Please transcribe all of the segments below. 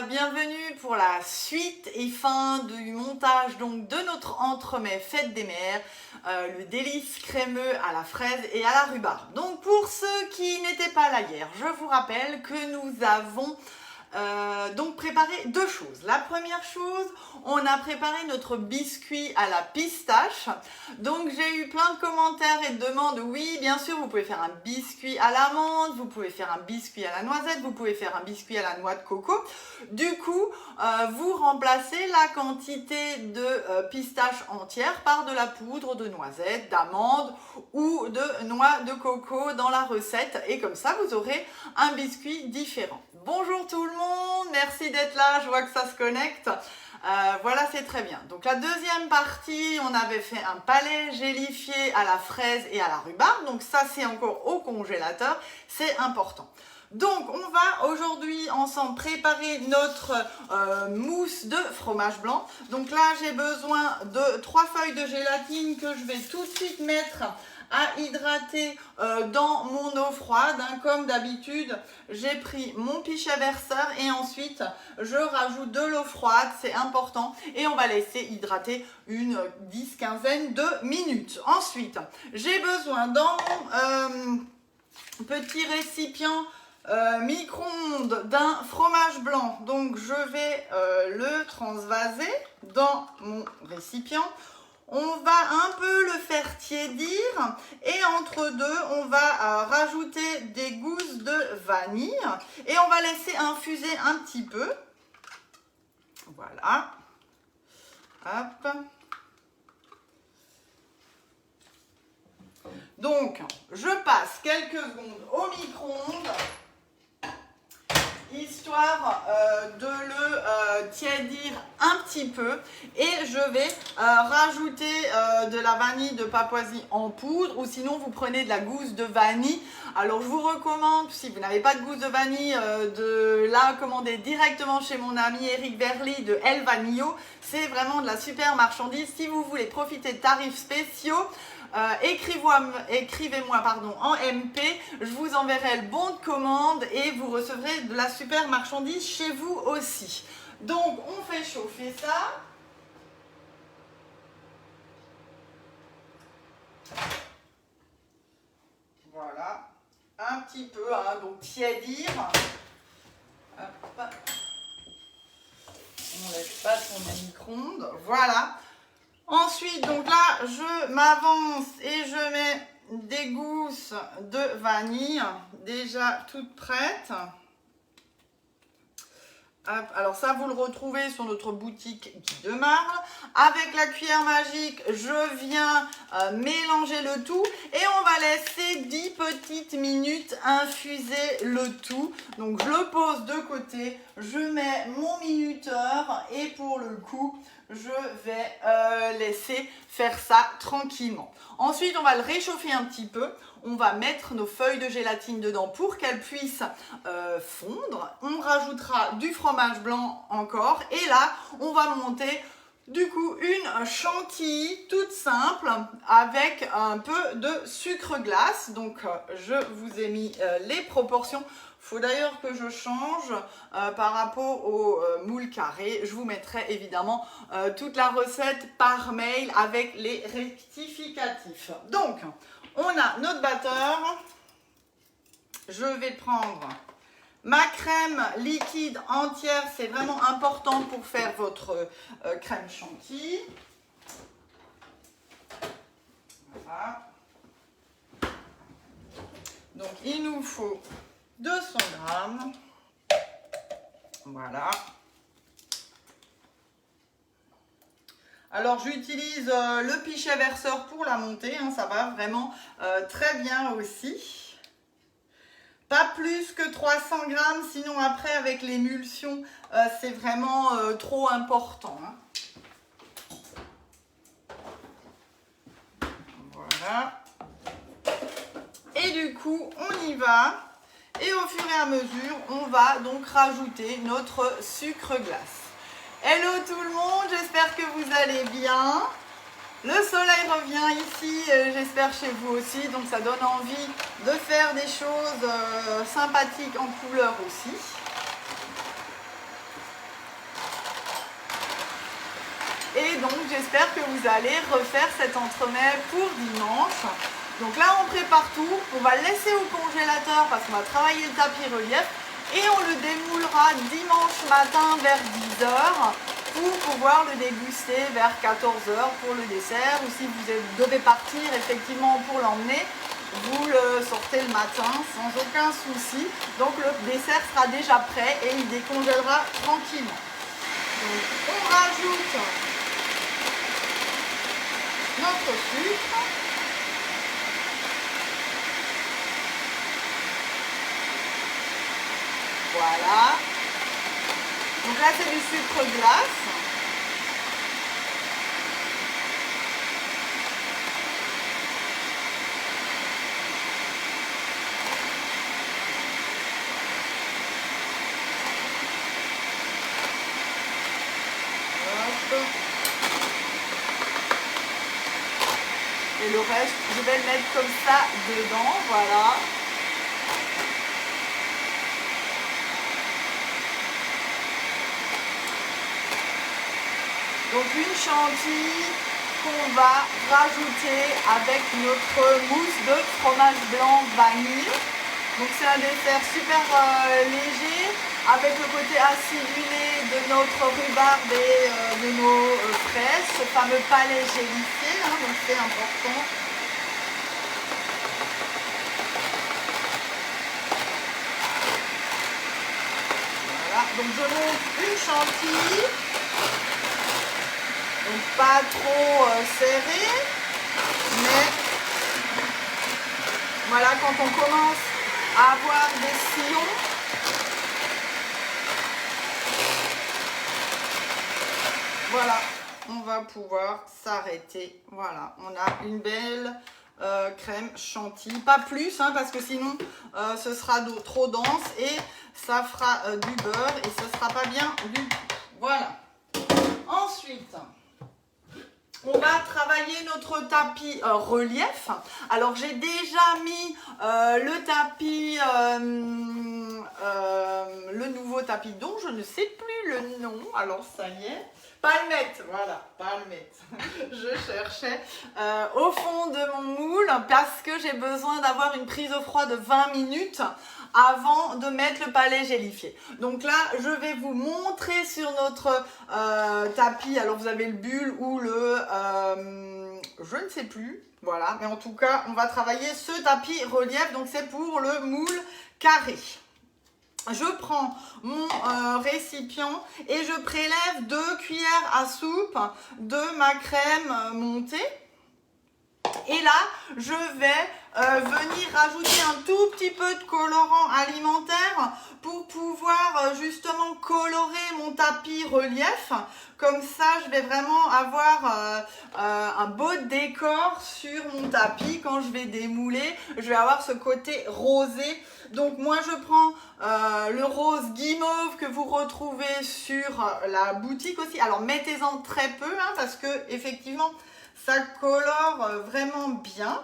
Bienvenue pour la suite et fin du montage donc de notre entremets fête des mères, le délice crémeux à la fraise et à la rhubarbe. Donc pour ceux qui n'étaient pas là hier, je vous rappelle que nous avons donc préparé deux choses. La première chose, on a préparé notre biscuit à la pistache. Donc j'ai eu plein de commentaires et de demandes. Oui, bien sûr, vous pouvez faire un biscuit à l'amande, vous pouvez faire un biscuit à la noisette, vous pouvez faire un biscuit à la noix de coco. Du coup, vous remplacez la quantité de pistache entière par de la poudre de noisette, d'amande ou de noix de coco dans la recette. Et comme ça, vous aurez un biscuit différent. Bonjour tout le monde, merci d'être là, je vois que ça se connecte. Voilà, c'est très bien. Donc la deuxième partie, on avait fait un palais gélifié à la fraise et à la rhubarbe. Donc ça, c'est encore au congélateur, c'est important. Donc on va aujourd'hui ensemble préparer notre mousse de fromage blanc. Donc là, j'ai besoin de 3 feuilles de gélatine que je vais tout de suite mettre à hydrater dans mon eau froide, hein. Comme d'habitude, j'ai pris mon pichet verseur et ensuite je rajoute de l'eau froide, c'est important, et on va laisser hydrater une 10-15 de minutes. Ensuite, j'ai besoin dans mon petit récipient micro-ondes d'un fromage blanc. Donc je vais le transvaser dans mon récipient. On va un peu le faire tiédir et entre deux, on va rajouter des gousses de vanille et on va laisser infuser un petit peu. Voilà. Hop. Donc, je passe quelques secondes au micro-ondes, histoire de le tiédir un petit peu, et je vais rajouter de la vanille de Papouasie en poudre, ou sinon vous prenez de la gousse de vanille. Alors je vous recommande, si vous n'avez pas de gousse de vanille, de la commander directement chez mon ami Eric Verly de El Vanillo. C'est vraiment de la super marchandise. Si vous voulez profiter de tarifs spéciaux, écrivez-moi en MP, je vous enverrai le bon de commande et vous recevrez de la super marchandise chez vous aussi. Donc on fait chauffer ça. Voilà, un petit peu, hein, donc tiédir. Hop. On ne laisse pas tourner le micro-ondes. Voilà. Ensuite, donc là, je m'avance et je mets des gousses de vanille déjà toutes prêtes. Hop, alors ça, vous le retrouvez sur notre boutique Guy de Marle. Avec la cuillère magique, je viens mélanger le tout et on va laisser 10 petites minutes infuser le tout. Donc je le pose de côté, je mets mon minuteur et pour le coup, je vais laisser faire ça tranquillement. Ensuite, on va le réchauffer un petit peu. On va mettre nos feuilles de gélatine dedans pour qu'elles puissent fondre. On rajoutera du fromage blanc encore. Et là, on va monter du coup une chantilly toute simple avec un peu de sucre glace. Donc, je vous ai mis les proportions. Il faut d'ailleurs que je change par rapport au moule carré. Je vous mettrai évidemment toute la recette par mail avec les rectificatifs. Donc, on a notre batteur. Je vais prendre ma crème liquide entière. C'est vraiment important pour faire votre crème chantilly. Voilà. Donc, il nous faut 200 grammes. Voilà. Alors j'utilise le pichet verseur pour la monter, hein, ça va vraiment très bien aussi. Pas plus que 300 grammes, sinon après avec l'émulsion, c'est vraiment trop important. Hein. Voilà. Et du coup, on y va. Et au fur et à mesure, on va donc rajouter notre sucre glace. Hello tout le monde, j'espère que vous allez bien. Le soleil revient ici, j'espère chez vous aussi, donc ça donne envie de faire des choses sympathiques en couleur aussi. Et donc j'espère que vous allez refaire cet entremets pour dimanche. Donc là on prépare tout, on va le laisser au congélateur parce qu'on va travailler le tapis relief et on le démoulera dimanche matin vers 10 h pour pouvoir le déguster vers 14 h pour le dessert, ou si vous devez partir effectivement pour l'emmener, vous le sortez le matin sans aucun souci. Donc le dessert sera déjà prêt et il décongèlera tranquillement. Donc on rajoute notre sucre. Voilà. Donc là c'est du sucre glace. Et le reste, je vais le mettre comme ça dedans, voilà. Donc une chantilly qu'on va rajouter avec notre mousse de fromage blanc vanille. Donc c'est un dessert super léger, avec le côté acidulé de notre rhubarbe et de nos fraises, ce fameux palais gélifié, hein, donc c'est important. Voilà, donc je monte une chantilly, donc pas trop serré, mais voilà, quand on commence à avoir des sillons, voilà, on va pouvoir s'arrêter. Voilà, on a une belle crème chantilly, pas plus, hein, parce que sinon ce sera trop dense et ça fera du beurre et ce sera pas bien du tout. Voilà. Ensuite, on va travailler notre tapis relief. Alors j'ai déjà mis le tapis, le nouveau tapis dont je ne sais plus le nom. Alors ça y est. Palmette, voilà, palmette. Je cherchais au fond de mon moule parce que j'ai besoin d'avoir une prise au froid de 20 minutes avant de mettre le palais gélifié. Donc là, je vais vous montrer sur notre tapis. Alors vous avez le bulle ou le... je ne sais plus. Voilà, mais en tout cas, on va travailler ce tapis relief. Donc c'est pour le moule carré. Je prends mon récipient et je prélève 2 cuillères à soupe de ma crème montée. Et là, je vais venir rajouter un tout petit peu de colorant alimentaire pour pouvoir justement colorer mon tapis relief. Comme ça, je vais vraiment avoir un beau décor sur mon tapis. Quand je vais démouler, je vais avoir ce côté rosé. Donc moi, je prends le rose guimauve que vous retrouvez sur la boutique aussi. Alors, mettez-en très peu, hein, parce que effectivement, ça colore vraiment bien.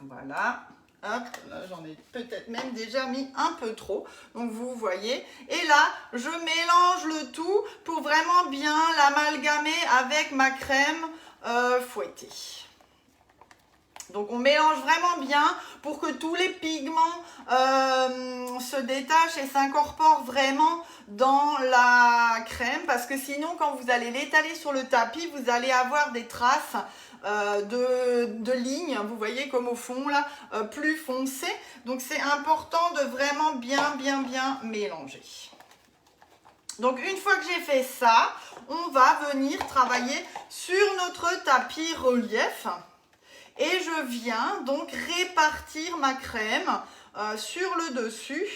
Voilà. Hop, là j'en ai peut-être même déjà mis un peu trop. Donc vous voyez. Et là, je mélange le tout pour vraiment bien l'amalgamer avec ma crème fouettée. Donc on mélange vraiment bien pour que tous les pigments se détachent et s'incorporent vraiment dans la crème, parce que sinon quand vous allez l'étaler sur le tapis, vous allez avoir des traces de lignes, vous voyez comme au fond là, plus foncées. Donc c'est important de vraiment bien mélanger. Donc une fois que j'ai fait ça, on va venir travailler sur notre tapis relief. Et je viens donc répartir ma crème sur le dessus.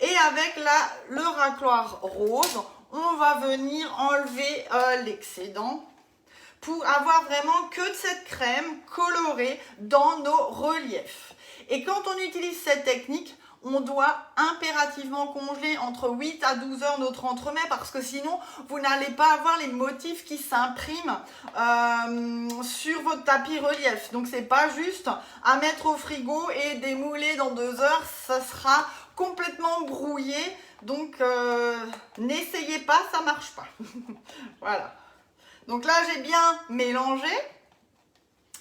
Et avec le racloir rose, on va venir enlever l'excédent pour avoir vraiment que de cette crème colorée dans nos reliefs. Et quand on utilise cette technique, on doit impérativement congeler entre 8 à 12 heures notre entremets, parce que sinon vous n'allez pas avoir les motifs qui s'impriment sur votre tapis relief. Donc c'est pas juste à mettre au frigo et démouler dans 2 heures, ça sera complètement brouillé. Donc n'essayez pas, ça marche pas. Voilà. Donc là, j'ai bien mélangé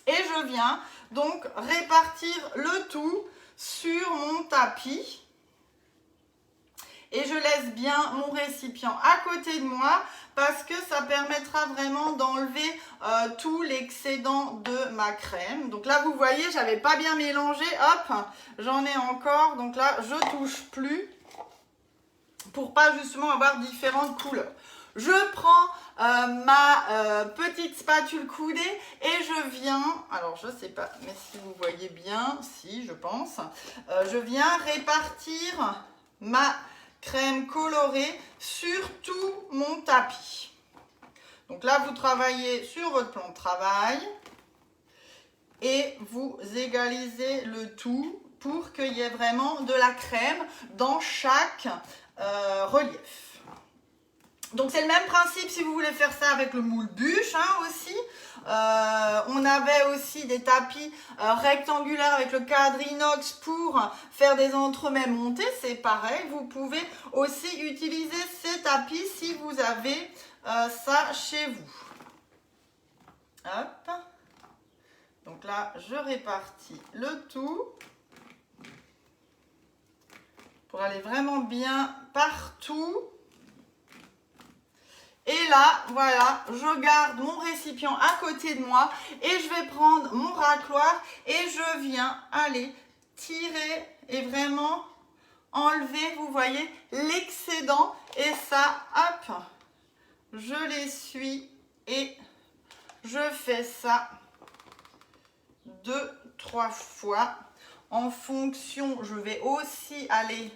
et je viens donc répartir le tout sur mon tapis. Et je laisse bien mon récipient à côté de moi parce que ça permettra vraiment d'enlever tout l'excédent de ma crème. Donc là, vous voyez, j'avais pas bien mélangé. Hop, j'en ai encore. Donc là, je touche plus pour pas justement avoir différentes couleurs. Je prends ma petite spatule coudée et je viens, alors je sais pas, mais si vous voyez bien, si je pense, je viens répartir ma crème colorée sur tout mon tapis. Donc là, vous travaillez sur votre plan de travail et vous égalisez le tout pour qu'il y ait vraiment de la crème dans chaque relief. Donc c'est le même principe si vous voulez faire ça avec le moule bûche aussi. On avait aussi des tapis rectangulaires avec le cadre inox pour faire des entremets montés. C'est pareil, vous pouvez aussi utiliser ces tapis si vous avez ça chez vous. Hop. Donc là, je répartis le tout pour aller vraiment bien partout. Et là, voilà, je garde mon récipient à côté de moi et je vais prendre mon racloir et je viens aller tirer et vraiment enlever, vous voyez, l'excédent. Et ça, hop, je l'essuie et je fais ça 2-3 fois. En fonction, je vais aussi aller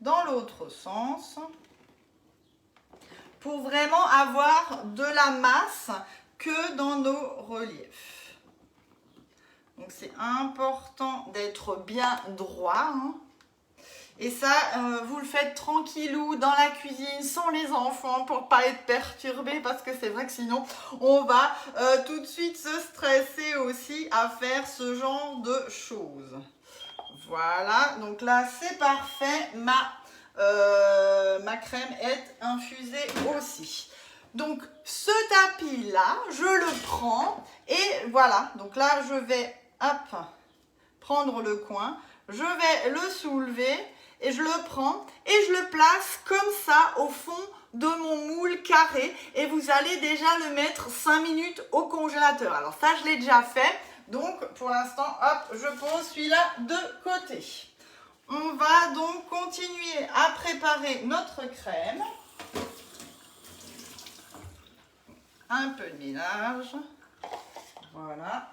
dans l'autre sens, pour vraiment avoir de la masse que dans nos reliefs. Donc c'est important d'être bien droit. Et ça, vous le faites tranquillou dans la cuisine, sans les enfants, pour ne pas être perturbé, parce que c'est vrai que sinon, on va tout de suite se stresser aussi à faire ce genre de choses. Voilà, donc là c'est parfait, ma crème est infusée aussi. Donc ce tapis là, je le prends et voilà. Donc là je vais hop, prendre le coin, je vais le soulever et je le prends et je le place comme ça au fond de mon moule carré et vous allez déjà le mettre 5 minutes au congélateur. Alors ça je l'ai déjà fait, donc pour l'instant hop, je pose celui-là de côté. On va donc continuer à préparer notre crème. Un peu de mélange. Voilà.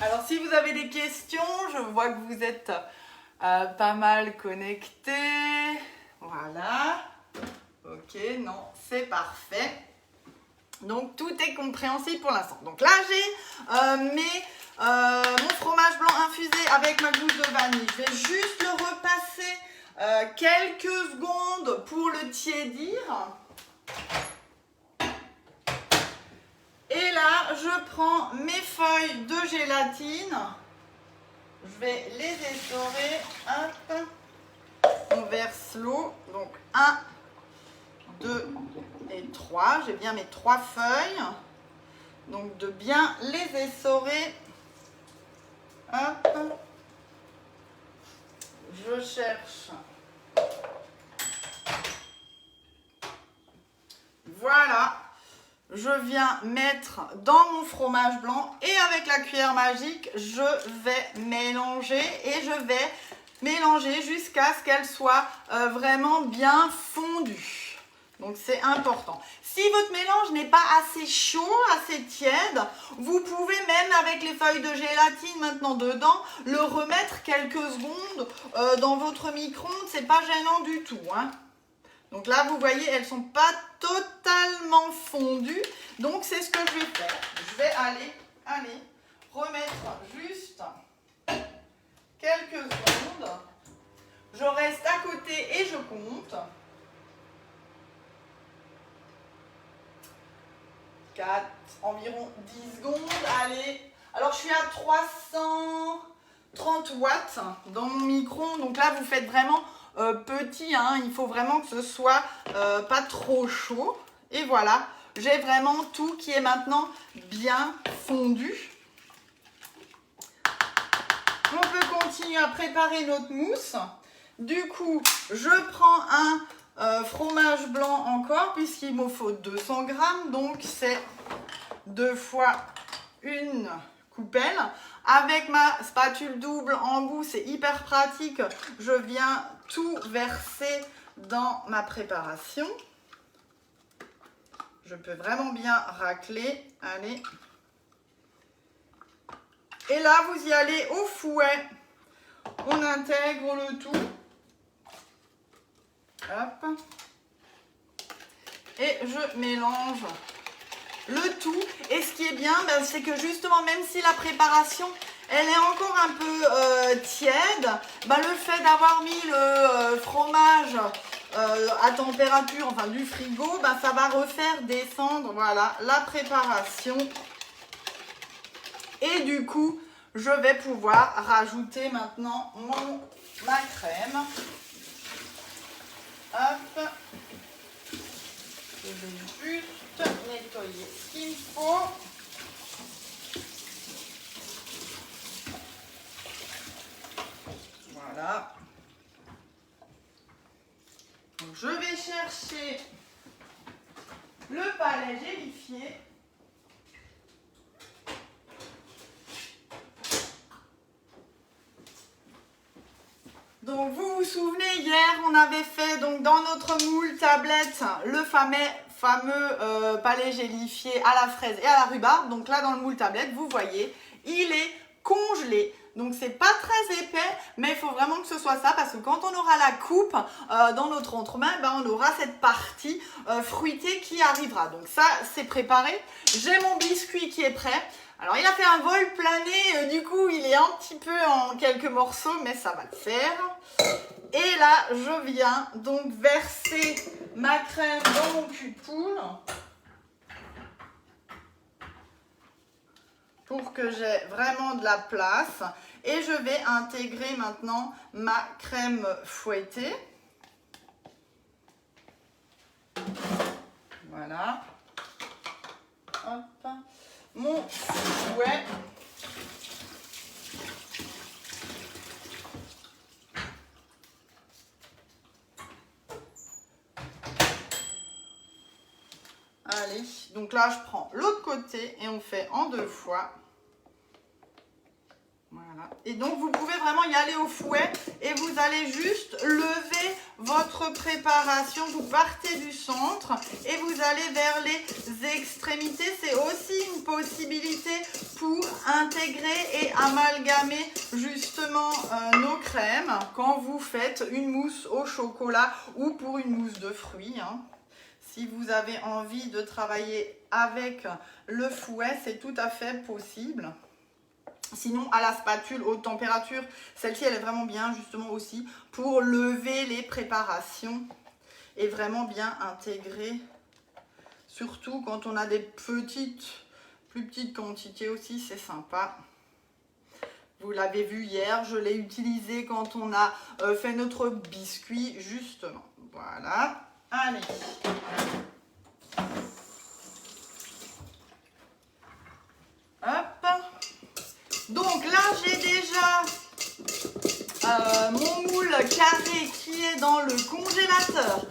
Alors, si vous avez des questions, je vois que vous êtes pas mal connectés. Voilà. Ok, non, c'est parfait. Donc, tout est compréhensible pour l'instant. Donc là, j'ai mon fromage blanc infusé avec ma gousse de vanille. Je vais juste le repasser quelques secondes pour le tiédir. Et là, je prends mes feuilles de gélatine. Je vais les essorer. Hop. On verse l'eau. Donc 1, 2 et 3. J'ai bien mes 3 feuilles. Donc de bien les essorer. Hop. Je cherche. Voilà. Je viens mettre dans mon fromage blanc et avec la cuillère magique, je vais mélanger et je vais mélanger jusqu'à ce qu'elle soit vraiment bien fondue. Donc c'est important. Si votre mélange n'est pas assez chaud, assez tiède, vous pouvez même avec les feuilles de gélatine maintenant dedans, le remettre quelques secondes dans votre micro-ondes. C'est pas gênant du tout, hein. Donc là, vous voyez, elles ne sont pas totalement fondues. Donc, c'est ce que je vais faire. Je vais aller remettre juste quelques secondes. Je reste à côté et je compte. 4, environ 10 secondes. Allez. Alors, je suis à 330 watts dans mon micro. Donc là, vous faites vraiment petit, hein. Il faut vraiment que ce soit pas trop chaud. Et voilà, j'ai vraiment tout qui est maintenant bien fondu. On peut continuer à préparer notre mousse. Du coup, je prends un fromage blanc encore, puisqu'il me faut 200 grammes. Donc, c'est 2 fois une coupelle. Avec ma spatule double embout, c'est hyper pratique. Je viens tout verser dans ma préparation. Je peux vraiment bien racler. Allez. Et là, vous y allez au fouet. On intègre le tout. Hop. Et je mélange le tout. Et ce qui est bien, ben, c'est que justement, même si la préparation, elle est encore un peu tiède, ben, le fait d'avoir mis le fromage à température, enfin du frigo, ben, ça va refaire descendre, voilà, la préparation. Et du coup, je vais pouvoir rajouter maintenant ma crème. Hop. Je vais juste nettoyer ce qu'il faut. Voilà. Donc, je vais chercher le palais gélifié. Donc vous vous souvenez, hier on avait fait donc dans notre moule tablette le fameux palais gélifié à la fraise et à la rhubarbe. Donc là dans le moule tablette, vous voyez, il est congelé. Donc c'est pas très épais, mais il faut vraiment que ce soit ça, parce que quand on aura la coupe dans notre entremain, ben, on aura cette partie fruitée qui arrivera. Donc ça c'est préparé. J'ai mon biscuit qui est prêt. Alors il a fait un vol plané, du coup il est un petit peu en quelques morceaux, mais ça va le faire. Et là je viens donc verser ma crème dans mon cul de poule pour que j'ai vraiment de la place. Et je vais intégrer maintenant ma crème fouettée. Voilà. Hop. Mon fouet. Allez, donc là je prends l'autre côté et on fait en 2 fois. Voilà. Et donc vous pouvez vraiment y aller au fouet et vous allez juste lever votre préparation. Vous partez du centre et vous allez vers les extrémités. C'est aussi une possibilité pour intégrer et amalgamer justement nos crèmes quand vous faites une mousse au chocolat ou pour une mousse de fruits, hein. Si vous avez envie de travailler avec le fouet, c'est tout à fait possible. Sinon, à la spatule haute température, celle-ci, elle est vraiment bien justement aussi pour lever les préparations et vraiment bien intégrer. Surtout quand on a des plus petites quantités aussi, c'est sympa. Vous l'avez vu hier, je l'ai utilisé quand on a fait notre biscuit justement. Voilà, allez. Hop. Donc là, j'ai déjà mon moule carré qui est dans le congélateur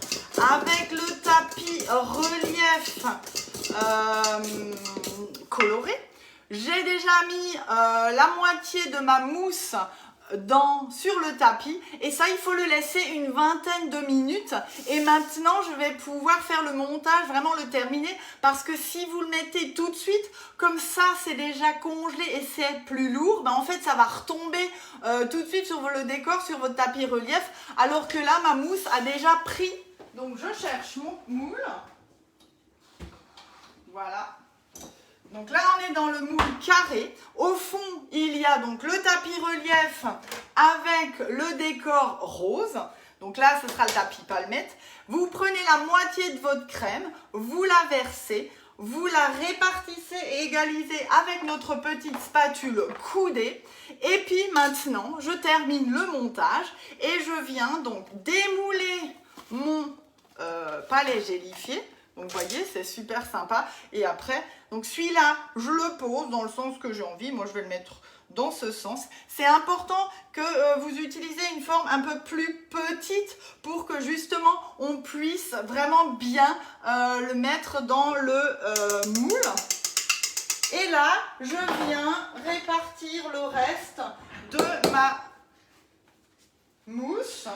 avec le tapis relief coloré. J'ai déjà mis la moitié de ma mousse sur le tapis et ça il faut le laisser une vingtaine de minutes. Et maintenant je vais pouvoir faire le montage, vraiment le terminer, parce que si vous le mettez tout de suite comme ça, c'est déjà congelé et c'est plus lourd, ben en fait ça va retomber tout de suite sur le décor, sur votre tapis relief, alors que là ma mousse a déjà pris. Donc je cherche mon moule. Voilà. Donc là, on est dans le moule carré. Au fond, il y a donc le tapis relief avec le décor rose. Donc là, ce sera le tapis palmette. Vous prenez la moitié de votre crème, vous la versez, vous la répartissez et égalisez avec notre petite spatule coudée. Et puis maintenant, je termine le montage et je viens donc démouler mon palais gélifié. Donc vous voyez, c'est super sympa. Et après, donc celui-là, je le pose dans le sens que j'ai envie. Moi, je vais le mettre dans ce sens. C'est important que vous utilisez une forme un peu plus petite pour que justement on puisse vraiment bien le mettre dans le moule. Et là, je viens répartir le reste de ma mousse.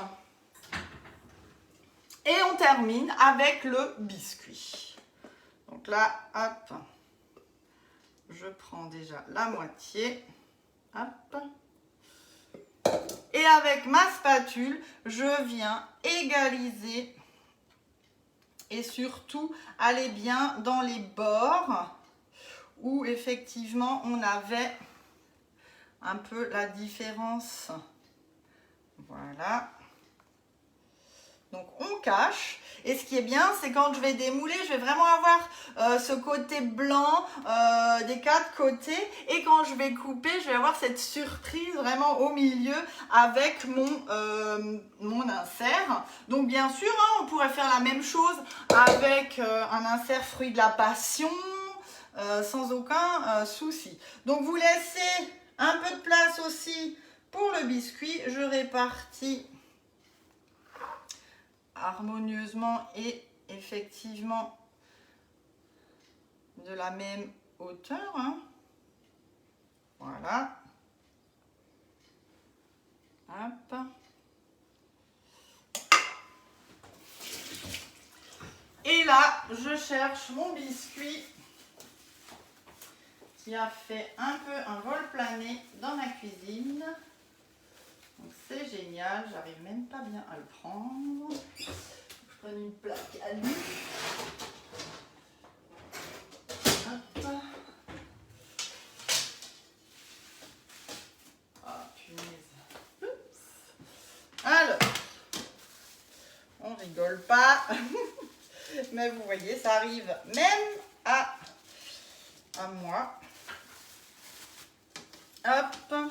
Et on termine avec le biscuit. Donc là, hop, je prends déjà la moitié. Hop. Et avec ma spatule, je viens égaliser et surtout aller bien dans les bords où effectivement on avait un peu la différence. Voilà. Donc on cache, et ce qui est bien, c'est quand je vais démouler, je vais vraiment avoir ce côté blanc des 4 côtés, et quand je vais couper, je vais avoir cette surprise vraiment au milieu avec mon insert. Donc bien sûr, hein, on pourrait faire la même chose avec un insert fruit de la passion, sans aucun souci. Donc vous laissez un peu de place aussi pour le biscuit, je répartis harmonieusement et effectivement de la même hauteur, hein. Voilà. Hop. Et là, je cherche mon biscuit qui a fait un peu un vol plané dans ma cuisine. Donc c'est génial, j'arrive même pas bien à le prendre. Je prends une plaque à lui. Hop. Ah, punaise. Oups. Alors, on rigole pas. Mais vous voyez, ça arrive même à moi. Hop.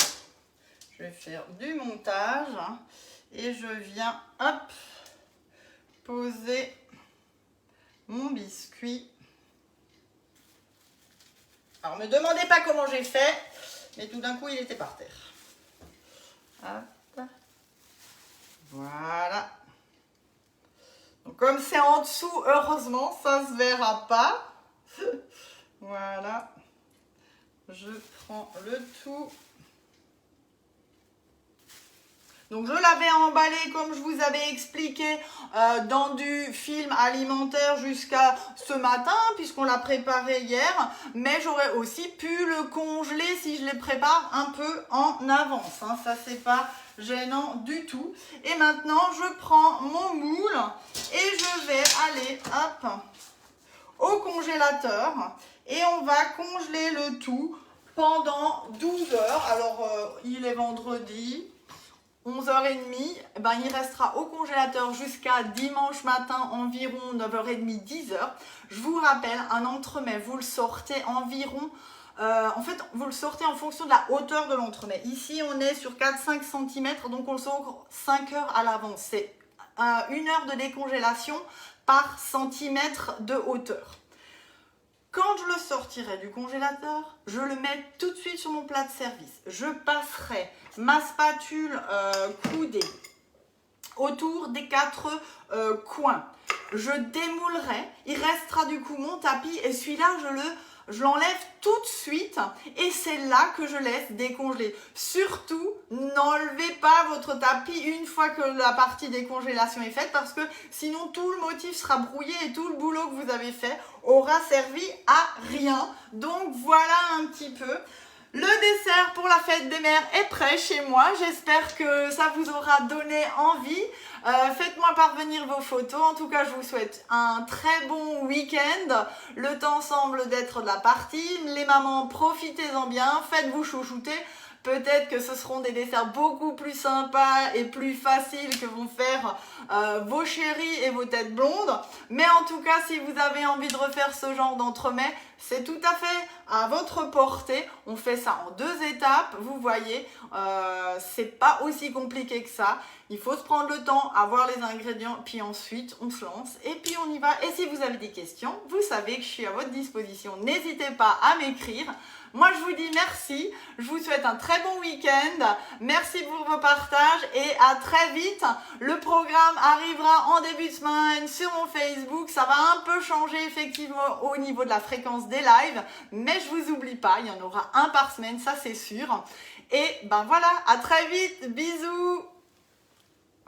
Je vais faire du montage et je viens, hop, poser mon biscuit. Alors, ne me demandez pas comment j'ai fait, mais tout d'un coup, il était par terre. Hop. Voilà. Donc, comme c'est en dessous, heureusement, ça ne se verra pas. Voilà. Je prends le tout. Donc je l'avais emballé comme je vous avais expliqué dans du film alimentaire jusqu'à ce matin puisqu'on l'a préparé hier, mais j'aurais aussi pu le congeler si je les prépare un peu en avance, hein. Ça c'est pas gênant du tout. Et maintenant je prends mon moule et je vais aller hop, au congélateur et on va congeler le tout pendant 12 heures. Alors il est vendredi. 11h30, ben, il restera au congélateur jusqu'à dimanche matin environ 9h30, 10h. Je vous rappelle, un entremets, vous le sortez environ, en fait, vous le sortez en fonction de la hauteur de l'entremet. Ici, on est sur 4-5 cm, donc on le sort 5 heures à l'avance. C'est 1 heure de décongélation par centimètre de hauteur. Quand je le sortirai du congélateur, je le mets tout de suite sur mon plat de service. Je passerai ma spatule coudée autour des 4 coins. Je démoulerai, il restera du coup mon tapis et celui-là, je l'enlève tout de suite et c'est là que je laisse décongeler. Surtout, n'enlevez pas votre tapis une fois que la partie décongélation est faite parce que sinon tout le motif sera brouillé et tout le boulot que vous avez fait aura servi à rien. Donc voilà un petit peu. Le dessert pour la fête des mères est prêt chez moi. J'espère que ça vous aura donné envie. Faites-moi parvenir vos photos. En tout cas, je vous souhaite un très bon week-end. Le temps semble d'être de la partie. Les mamans, profitez-en bien. Faites-vous chouchouter. Peut-être que ce seront des desserts beaucoup plus sympas et plus faciles que vont faire vos chéris et vos têtes blondes. Mais en tout cas, si vous avez envie de refaire ce genre d'entremets, c'est tout à fait à votre portée. On fait ça en 2 étapes, vous voyez, c'est pas aussi compliqué que ça. Il faut se prendre le temps, avoir les ingrédients, puis ensuite on se lance et puis on y va. Et si vous avez des questions, vous savez que je suis à votre disposition. N'hésitez pas à m'écrire. Moi, je vous dis merci. Je vous souhaite un très bon week-end. Merci pour vos partages et à très vite. Le programme arrivera en début de semaine sur mon Facebook. Ça va un peu changer effectivement au niveau de la fréquence des lives, mais je vous oublie pas. Il y en aura un par semaine, ça c'est sûr. Et ben voilà, à très vite. Bisous.